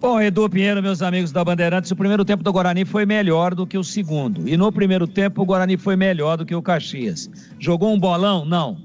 Bom, Edu Pinheiro, meus amigos da Bandeirantes, o primeiro tempo do Guarani foi melhor do que o segundo. E no primeiro tempo o Guarani foi melhor do que o Caxias. Jogou um bolão? Não.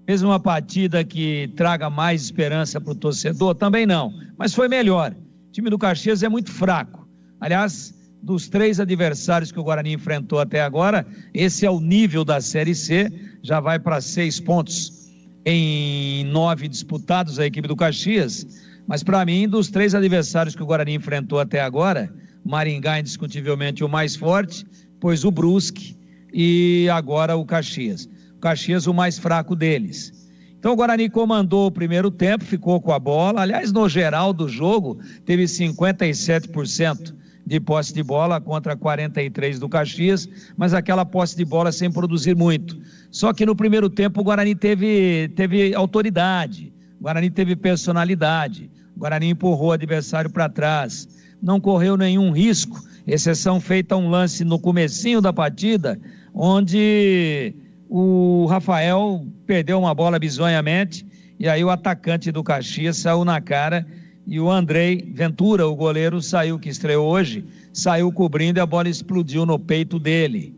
Fez uma partida que traga mais esperança para o torcedor? Também não. Mas foi melhor. O time do Caxias é muito fraco. Aliás, dos 3 adversários que o Guarani enfrentou até agora, esse é o nível da Série C. Já vai para 6 pontos em 9 disputados a equipe do Caxias. Mas para mim, dos 3 adversários que o Guarani enfrentou até agora, Maringá indiscutivelmente o mais forte, pois o Brusque e agora o Caxias. O Caxias o mais fraco deles. Então o Guarani comandou o primeiro tempo, ficou com a bola. Aliás, no geral do jogo, teve 57% de posse de bola contra 43% do Caxias, mas aquela posse de bola sem produzir muito. Só que no primeiro tempo o Guarani teve autoridade, o Guarani teve personalidade. O Guarani empurrou o adversário para trás, não correu nenhum risco, exceção feita a um lance no comecinho da partida, onde o Rafael perdeu uma bola bizonhamente, e aí o atacante do Caxias saiu na cara, e o Andrei Ventura, o goleiro, que estreou hoje, saiu cobrindo e a bola explodiu no peito dele.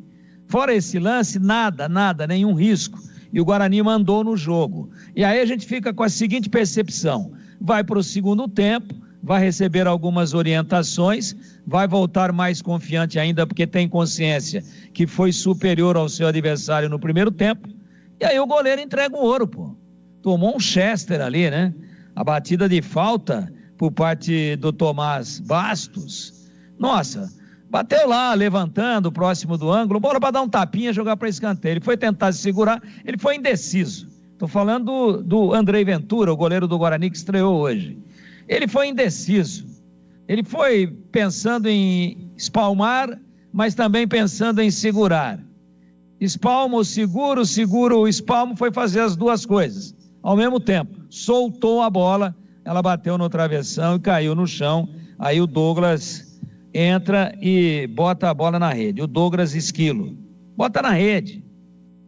Fora esse lance, nada, nenhum risco, e o Guarani mandou no jogo. E aí a gente fica com a seguinte percepção: vai para o segundo tempo, vai receber algumas orientações, vai voltar mais confiante ainda, porque tem consciência que foi superior ao seu adversário no primeiro tempo, e aí o goleiro entrega o ouro, pô. Tomou um Chester ali, né? A batida de falta por parte do Tomás Bastos, nossa, bateu lá, levantando, próximo do ângulo, bola para dar um tapinha, jogar para escanteio. Ele foi tentar se segurar, ele foi indeciso. Estou falando do Andrei Ventura, o goleiro do Guarani que estreou hoje. Ele foi indeciso. Ele foi pensando em espalmar, mas também pensando em segurar. Espalmo, seguro, espalmo, foi fazer as duas coisas ao mesmo tempo. Soltou a bola, ela bateu no travessão e caiu no chão. Aí o Douglas entra e bota a bola na rede. O Douglas Esquilo bota na rede.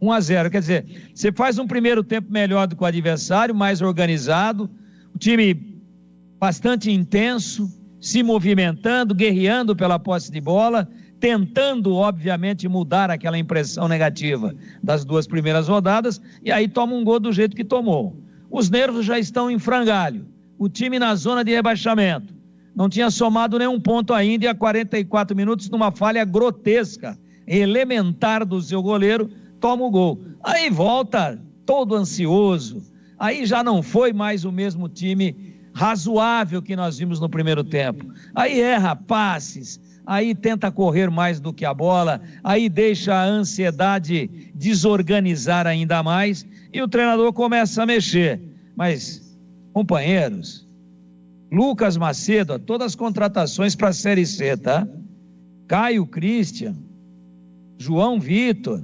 1-0, quer dizer, você faz um primeiro tempo melhor do que o adversário, mais organizado, o time bastante intenso, se movimentando, guerreando pela posse de bola, tentando, obviamente, mudar aquela impressão negativa das 2 primeiras rodadas, e aí toma um gol do jeito que tomou. Os nervos já estão em frangalho, o time na zona de rebaixamento, não tinha somado nenhum ponto ainda, e a 44 minutos, numa falha grotesca, elementar do seu goleiro, toma o gol. Aí volta todo ansioso, aí já não foi mais o mesmo time razoável que nós vimos no primeiro tempo. Aí erra passes, aí tenta correr mais do que a bola, aí deixa a ansiedade desorganizar ainda mais, e o treinador começa a mexer. Mas, companheiros, Lucas Macedo, todas as contratações para a Série C, tá? Caio Christian, João Vitor,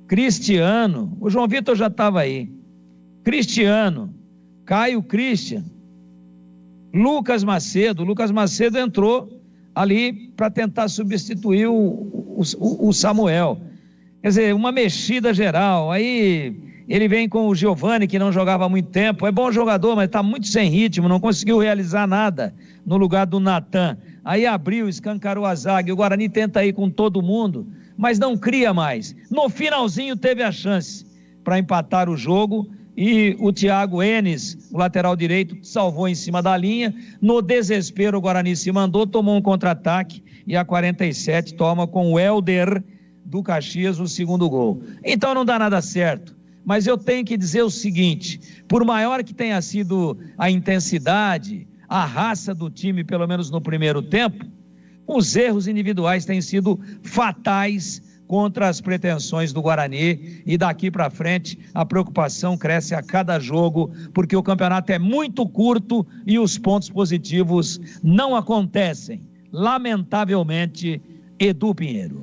Cristiano, o João Vitor já estava aí, Cristiano, Caio Christian, Lucas Macedo entrou ali para tentar substituir o Samuel, quer dizer, uma mexida geral. Aí ele vem com o Giovani, que não jogava há muito tempo, é bom jogador, mas está muito sem ritmo, não conseguiu realizar nada no lugar do Natan. Aí abriu, escancarou a zaga, e o Guarani tenta ir com todo mundo, mas não cria mais. No finalzinho teve a chance para empatar o jogo, e o Thiago Enes, o lateral direito, salvou em cima da linha. No desespero o Guarani se mandou, tomou um contra-ataque, e a 47 toma com o Helder do Caxias o segundo gol. Então não dá nada certo, mas eu tenho que dizer o seguinte: por maior que tenha sido a intensidade, a raça do time, pelo menos no primeiro tempo, os erros individuais têm sido fatais contra as pretensões do Guarani, e daqui para frente a preocupação cresce a cada jogo, porque o campeonato é muito curto e os pontos positivos não acontecem, lamentavelmente. Edu Pinheiro.